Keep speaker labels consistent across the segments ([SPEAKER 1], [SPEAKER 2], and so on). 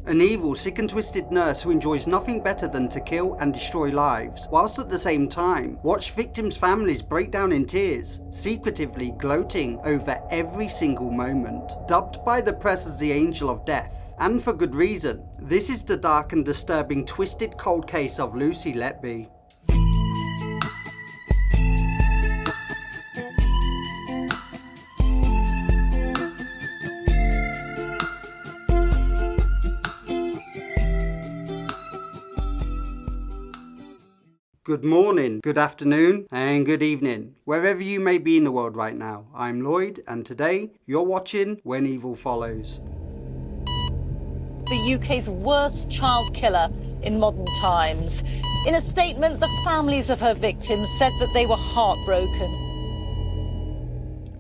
[SPEAKER 1] an evil, sick and twisted nurse who enjoys nothing better than to kill and destroy lives, whilst at the same time watch victims' families break down in tears, secretively gloating over every single moment. Dubbed by the press as the Angel of Death, and for good reason, this is the dark and disturbing twisted cold case of Lucy Letby. Good morning, good afternoon, and good evening, wherever you may be in the world right now. I'm Lloyd, and today you're watching When Evil Follows.
[SPEAKER 2] The UK's worst child killer in modern times. In a statement, the families of her victims said that they were heartbroken.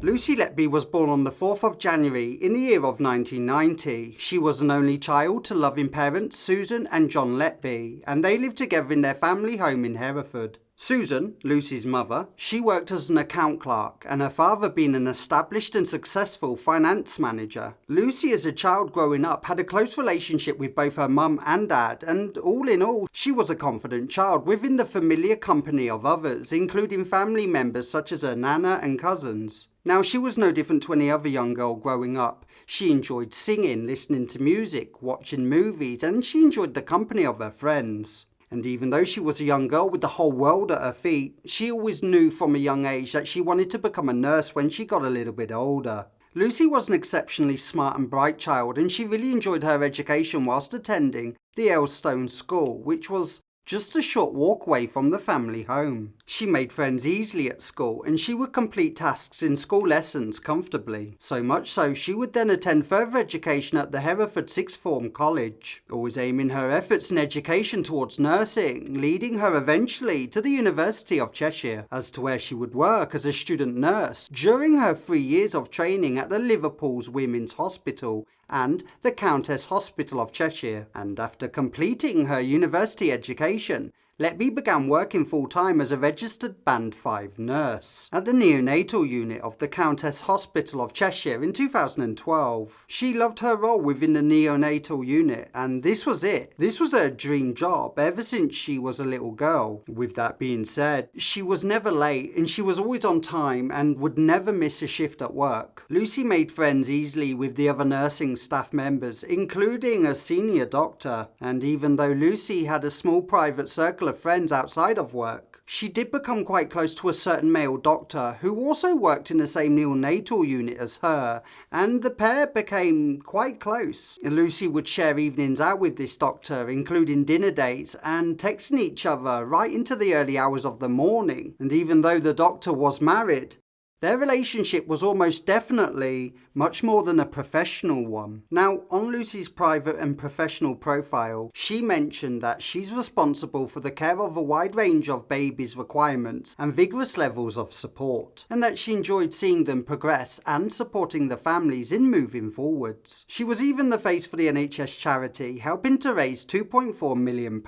[SPEAKER 1] Lucy Letby was born on the 4th of January in the year of 1990. She was an only child to loving parents Susan and John Letby, and they lived together in their family home in Hereford. Susan, Lucy's mother, she worked as an account clerk, and her father being an established and successful finance manager. Lucy, as a child growing up, had a close relationship with both her mum and dad, and all in all, she was a confident child within the familiar company of others, including family members such as her nana and cousins. Now, she was no different to any other young girl growing up. She enjoyed singing, listening to music, watching movies, and she enjoyed the company of her friends. And even though she was a young girl with the whole world at her feet, she always knew from a young age that she wanted to become a nurse when she got a little bit older. Lucy was an exceptionally smart and bright child, and she really enjoyed her education whilst attending the Elstone School, which was just a short walk away from the family home. She made friends easily at school, and she would complete tasks in school lessons comfortably. So much so, she would then attend further education at the Hereford Sixth Form College, always aiming her efforts in education towards nursing, leading her eventually to the University of Cheshire, as to where she would work as a student nurse during her 3 years of training at the Liverpool's Women's Hospital and the Countess Hospital of Cheshire. And after completing her university education, Letby began working full-time as a registered Band 5 nurse at the neonatal unit of the Countess Hospital of Cheshire in 2012. She loved her role within the neonatal unit, and this was it. This was her dream job ever since she was a little girl. With that being said, she was never late and she was always on time and would never miss a shift at work. Lucy made friends easily with the other nursing staff members, including a senior doctor, and even though Lucy had a small private circle of friends outside of work, she did become quite close to a certain male doctor who also worked in the same neonatal unit as her, and the pair became quite close. Lucy would share evenings out with this doctor, including dinner dates and texting each other right into the early hours of the morning. And even though the doctor was married, their relationship was almost definitely much more than a professional one. Now, on Lucy's private and professional profile, she mentioned that she's responsible for the care of a wide range of babies' requirements and vigorous levels of support, and that she enjoyed seeing them progress and supporting the families in moving forwards. She was even the face for the NHS charity, helping to raise £2.4 million.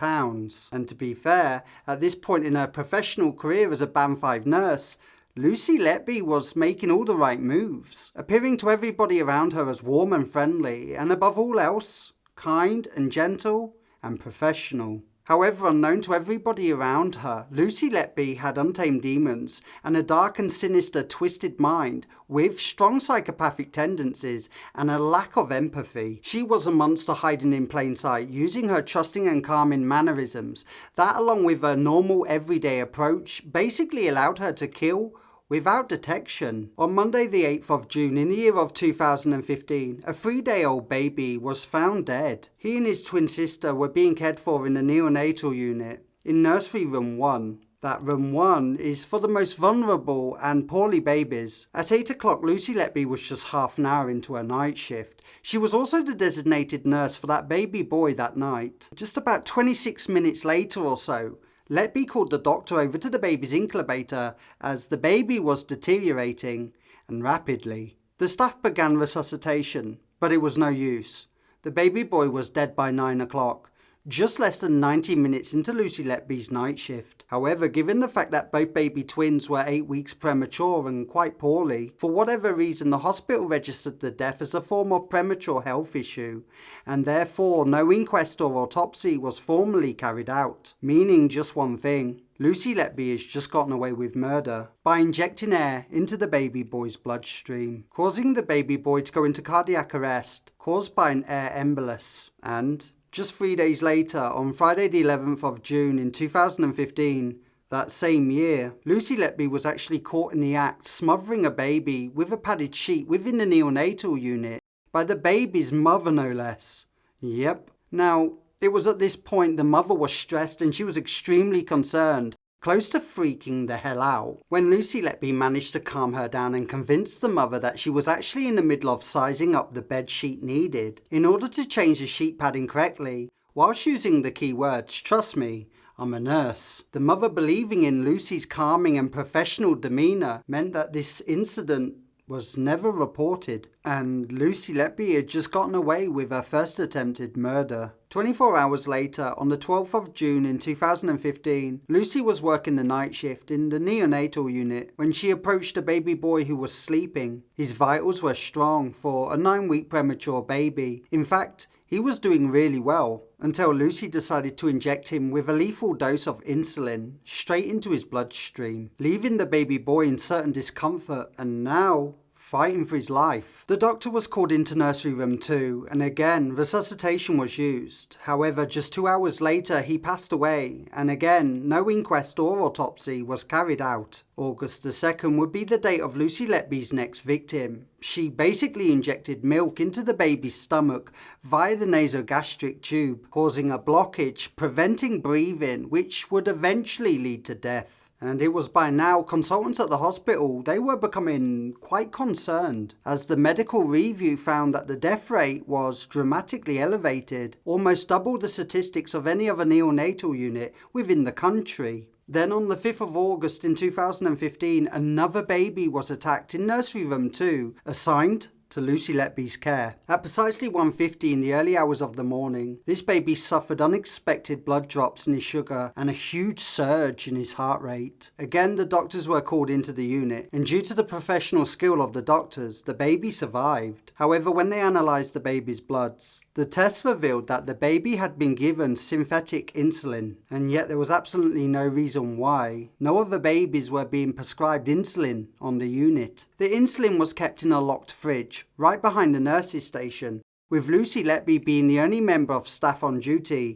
[SPEAKER 1] And to be fair, at this point in her professional career as a Band 5 nurse, Lucy Letby was making all the right moves, appearing to everybody around her as warm and friendly, and above all else, kind and gentle and professional. However, unknown to everybody around her, Lucy Letby had untamed demons and a dark and sinister twisted mind with strong psychopathic tendencies and a lack of empathy. She was a monster hiding in plain sight, using her trusting and calming mannerisms that, along with her normal everyday approach, basically allowed her to kill without detection. On Monday the 8th of June in the year of 2015, a 3-day-old baby was found dead. He and his twin sister were being cared for in the neonatal unit in nursery room 1. That room 1 is for the most vulnerable and poorly babies. At 8 o'clock, Lucy Letby was just half an hour into her night shift. She was also the designated nurse for that baby boy that night. Just about 26 minutes later or so, Letby called the doctor over to the baby's incubator as the baby was deteriorating, and rapidly. The staff began resuscitation, but it was no use. The baby boy was dead by 9 o'clock. just less than 90 minutes into Lucy Letby's night shift. However, given the fact that both baby twins were 8 weeks premature and quite poorly, for whatever reason the hospital registered the death as a form of premature health issue, and therefore no inquest or autopsy was formally carried out, meaning just one thing: Lucy Letby has just gotten away with murder by injecting air into the baby boy's bloodstream, causing the baby boy to go into cardiac arrest caused by an air embolus. And just 3 days later, on Friday the 11th of June in 2015, that same year, Lucy Letby was actually caught in the act smothering a baby with a padded sheet within the neonatal unit by the baby's mother, no less. Yep. Now, it was at this point the mother was stressed and she was extremely concerned, close to freaking the hell out, when Lucy Letby managed to calm her down and convince the mother that she was actually in the middle of sizing up the bed sheet needed in order to change the sheet padding correctly, whilst using the key words, "Trust me, I'm a nurse." The mother, believing in Lucy's calming and professional demeanour, meant that this incident was never reported, and Lucy Letby had just gotten away with her first attempted murder. 24 hours later, on the 12th of June in 2015, Lucy was working the night shift in the neonatal unit when she approached a baby boy who was sleeping. His vitals were strong for a 9-week premature baby. In fact, he was doing really well, until Lucy decided to inject him with a lethal dose of insulin straight into his bloodstream, leaving the baby boy in certain discomfort and now fighting for his life. The doctor was called into nursery room 2, and again resuscitation was used. However, just 2 hours later he passed away, and again no inquest or autopsy was carried out. August the 2nd would be the date of Lucy Letby's next victim. She basically injected milk into the baby's stomach via the nasogastric tube, causing a blockage, preventing breathing, which would eventually lead to death. And it was by now consultants at the hospital, they were becoming quite concerned, as the medical review found that the death rate was dramatically elevated, almost double the statistics of any other neonatal unit within the country. Then on the 5th of August in 2015, another baby was attacked in nursery room 2, assigned to Lucy Letby's care. At precisely 1:50 in the early hours of the morning, this baby suffered unexpected blood drops in his sugar and a huge surge in his heart rate. Again, the doctors were called into the unit, and due to the professional skill of the doctors, the baby survived. However, when they analysed the baby's bloods, the tests revealed that the baby had been given synthetic insulin, and yet there was absolutely no reason why. No other babies were being prescribed insulin on the unit. The insulin was kept in a locked fridge right behind the nurse's station, with Lucy Letby being the only member of staff on duty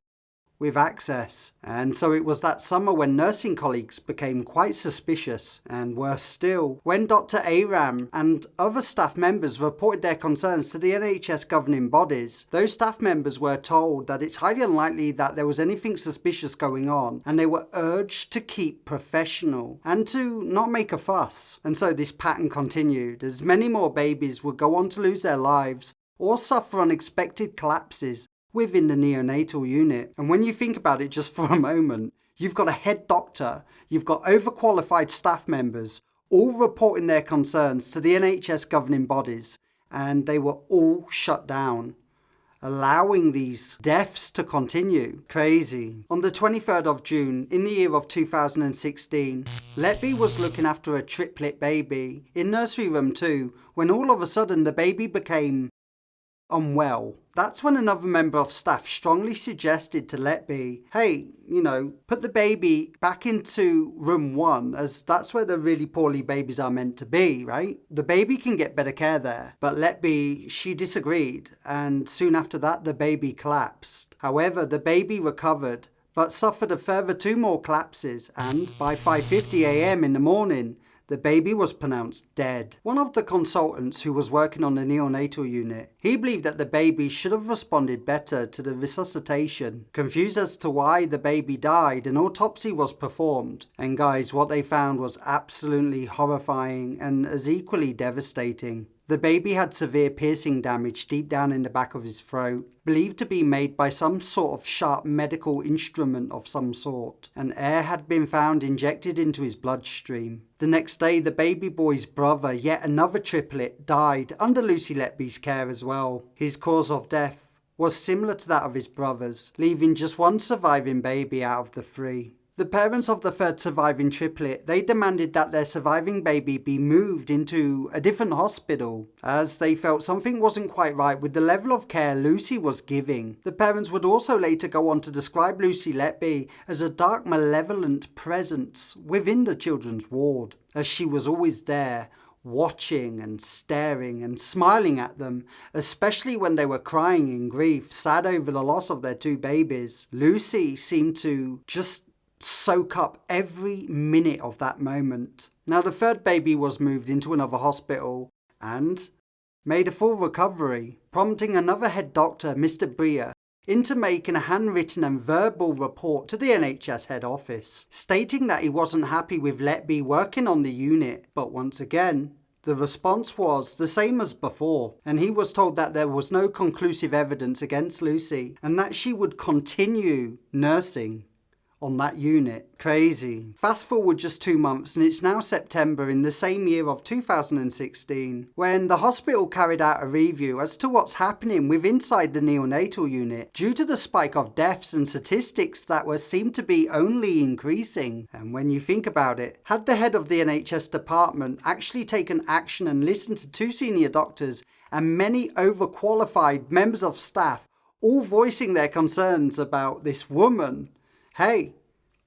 [SPEAKER 1] with access. And so it was that summer when nursing colleagues became quite suspicious, and worse still, when Dr. Aram and other staff members reported their concerns to the NHS governing bodies. Those staff members were told that it's highly unlikely that there was anything suspicious going on, and they were urged to keep professional and to not make a fuss. And so this pattern continued, as many more babies would go on to lose their lives or suffer unexpected collapses within the neonatal unit. And when you think about it just for a moment, you've got a head doctor, you've got overqualified staff members, all reporting their concerns to the NHS governing bodies, and they were all shut down, allowing these deaths to continue. Crazy. On the 23rd of June, in the year of 2016, Letby was looking after a triplet baby in nursery room 2, when all of a sudden the baby became unwell. That's when another member of staff strongly suggested to Letby, hey, put the baby back into room 1, as that's where the really poorly babies are meant to be, right? The baby can get better care there. But Letby, she disagreed, and soon after that the baby collapsed. However, the baby recovered, but suffered a further 2 more collapses, and by 5:50 a.m. in the morning, the baby was pronounced dead. One of the consultants who was working on the neonatal unit, he believed that the baby should have responded better to the resuscitation. Confused as to why the baby died, an autopsy was performed. And guys, what they found was absolutely horrifying and as equally devastating. The baby had severe piercing damage deep down in the back of his throat, believed to be made by some sort of sharp medical instrument of some sort, and air had been found injected into his bloodstream. The next day, the baby boy's brother, yet another triplet, died under Lucy Letby's care as well. His cause of death was similar to that of his brothers, leaving just one surviving baby out of the three. The parents of the third surviving triplet, they demanded that their surviving baby be moved into a different hospital, as they felt something wasn't quite right with the level of care Lucy was giving. The parents would also later go on to describe Lucy Letby as a dark, malevolent presence within the children's ward, as she was always there, watching and staring and smiling at them, especially when they were crying in grief, sad over the loss of their two babies. Lucy seemed to just soak up every minute of that moment. Now, the third baby was moved into another hospital and made a full recovery, prompting another head doctor, Mr. Breer, into making a handwritten and verbal report to the NHS head office, stating that he wasn't happy with Letby working on the unit. But once again, the response was the same as before, and he was told that there was no conclusive evidence against Lucy and that she would continue nursing on that unit. Crazy. Fast forward just 2 months and it's now September in the same year of 2016 when the hospital carried out a review as to what's happening with inside the neonatal unit due to the spike of deaths and statistics that seemed to be only increasing. And when you think about it, had the head of the NHS department actually taken action and listened to 2 senior doctors and many overqualified members of staff all voicing their concerns about this woman, hey,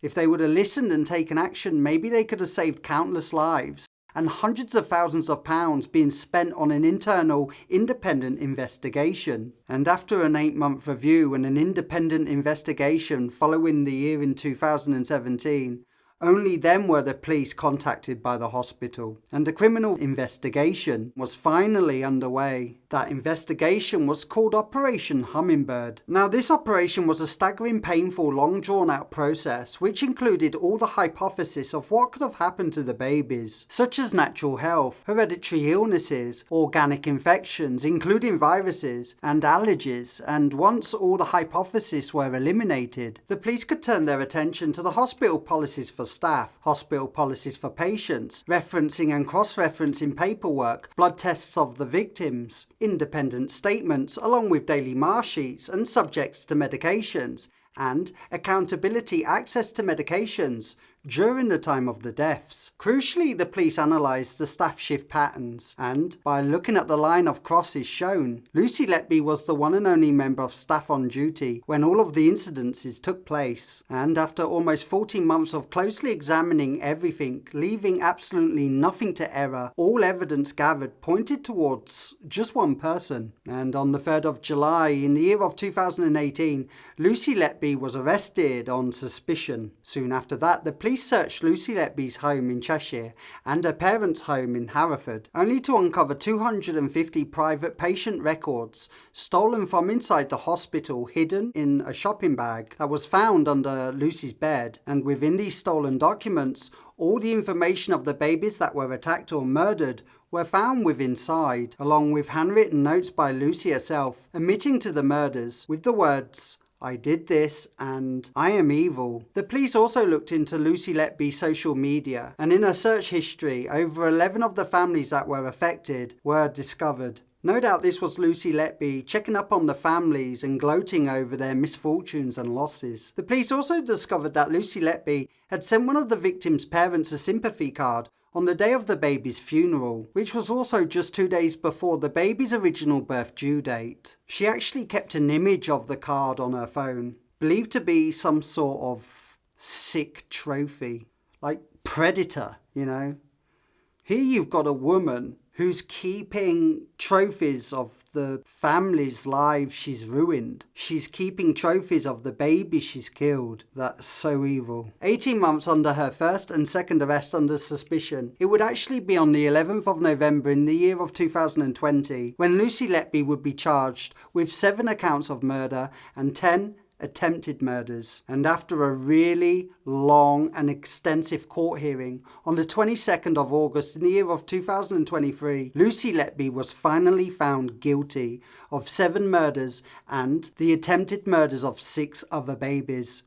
[SPEAKER 1] if they would have listened and taken action, maybe they could have saved countless lives and hundreds of thousands of pounds being spent on an internal independent investigation. And after an 8-month review and an independent investigation following the year in 2017, only then were the police contacted by the hospital, and a criminal investigation was finally underway. That investigation was called Operation Hummingbird. Now, this operation was a staggering, painful, long drawn out process which included all the hypotheses of what could have happened to the babies, such as natural health, hereditary illnesses, organic infections including viruses, and allergies. And once all the hypotheses were eliminated, the police could turn their attention to the hospital policies for staff, hospital policies for patients, referencing and cross-referencing paperwork, blood tests of the victims, independent statements along with daily mark sheets and subjects to medications, and accountability access to medications during the time of the deaths. Crucially, the police analysed the staff shift patterns, and by looking at the line of crosses shown, Lucy Letby was the one and only member of staff on duty when all of the incidences took place. And after almost 14 months of closely examining everything, leaving absolutely nothing to error, all evidence gathered pointed towards just one person. And on the 3rd of July in the year of 2018, Lucy Letby was arrested on suspicion. Soon after that, the police searched Lucy Letby's home in Cheshire and her parents' home in Hereford, only to uncover 250 private patient records stolen from inside the hospital, hidden in a shopping bag that was found under Lucy's bed. And within these stolen documents, all the information of the babies that were attacked or murdered were found within inside, along with handwritten notes by Lucy herself admitting to the murders with the words, "I did this and I am evil." The police also looked into Lucy Letby's social media, and in her search history, over 11 of the families that were affected were discovered. No doubt this was Lucy Letby checking up on the families and gloating over their misfortunes and losses. The police also discovered that Lucy Letby had sent one of the victims' parents a sympathy card on the day of the baby's funeral, which was also just 2 days before the baby's original birth due date. She actually kept an image of the card on her phone, believed to be some sort of sick trophy, like Predator, you know. Here you've got a woman who's keeping trophies of the family's lives she's ruined. She's keeping trophies of the baby she's killed. That's so evil. 18 months under her first and second arrest under suspicion, it would actually be on the 11th of November in the year of 2020 when Lucy Letby would be charged with 7 accounts of murder and 10 attempted murders. And after a really long and extensive court hearing on the 22nd of August in the year of 2023, Lucy Letby was finally found guilty of 7 murders and the attempted murders of 6 other babies.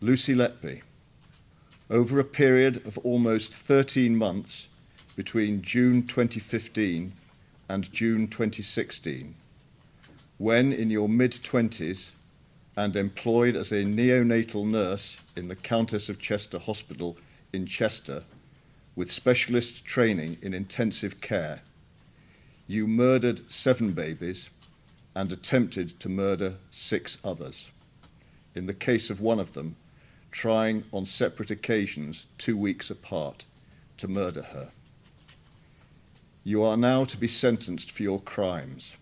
[SPEAKER 3] Lucy Letby, over a period of almost 13 months between June 2015 and June 2016, when in your mid-20s and employed as a neonatal nurse in the Countess of Chester Hospital in Chester, with specialist training in intensive care, you murdered 7 babies and attempted to murder 6 others. In the case of one of them, trying on separate occasions 2 weeks apart to murder her. You are now to be sentenced for your crimes.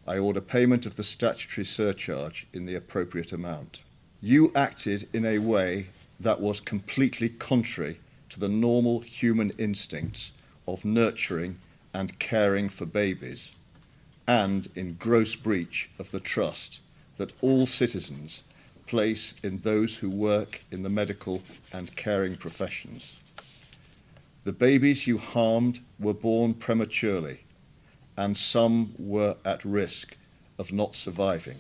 [SPEAKER 3] I order payment of the statutory surcharge in the appropriate amount. You acted in a way that was completely contrary to the normal human instincts of nurturing and caring for babies, and in gross breach of the trust that all citizens place in those who work in the medical and caring professions. The babies you harmed were born prematurely, and some were at risk of not surviving.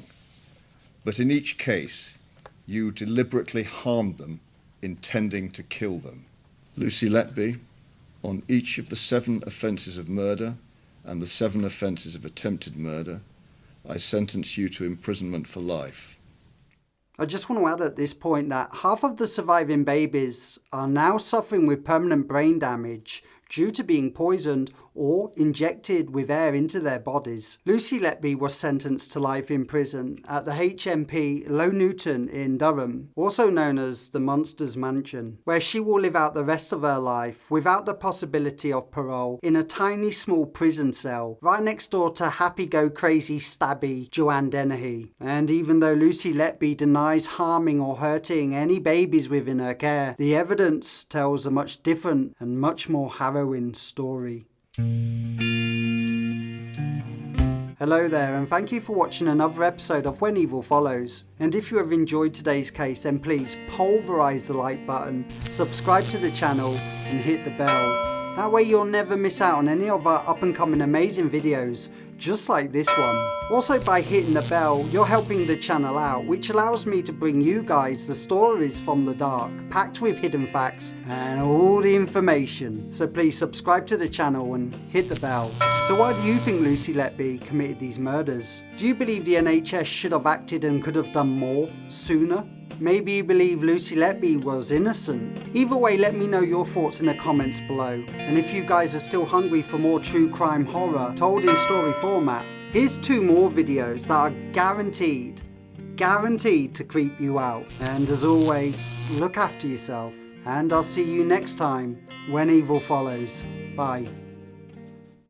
[SPEAKER 3] But in each case, you deliberately harmed them, intending to kill them. Lucy Letby, on each of the 7 offences of murder and the 7 offences of attempted murder, I sentence you to imprisonment for life.
[SPEAKER 1] I just want to add at this point that half of the surviving babies are now suffering with permanent brain damage due to being poisoned or injected with air into their bodies. Lucy Letby was sentenced to life in prison at the HMP Low Newton in Durham, also known as the Monsters Mansion, where she will live out the rest of her life without the possibility of parole in a tiny small prison cell right next door to happy-go-crazy stabby Joanne Dennehy. And even though Lucy Letby denies harming or hurting any babies within her care, the evidence tells a much different and much more harrowing story. Hello there, and thank you for watching another episode of When Evil Follows. And if you have enjoyed today's case, then please pulverise the like button, subscribe to the channel and hit the bell. That way you'll never miss out on any of our up and coming amazing videos just like this one. Also, by hitting the bell, you're helping the channel out, which allows me to bring you guys the stories from the dark, packed with hidden facts and all the information. So please subscribe to the channel and hit the bell. So why do you think Lucy Letby committed these murders? Do you believe the NHS should have acted and could have done more sooner? Maybe you believe Lucy Letby was innocent. Either way, let me know your thoughts in the comments below. And if you guys are still hungry for more true crime horror told in story format, here's 2 more videos that are guaranteed to creep you out. And as always, look after yourself. And I'll see you next time when evil follows. Bye.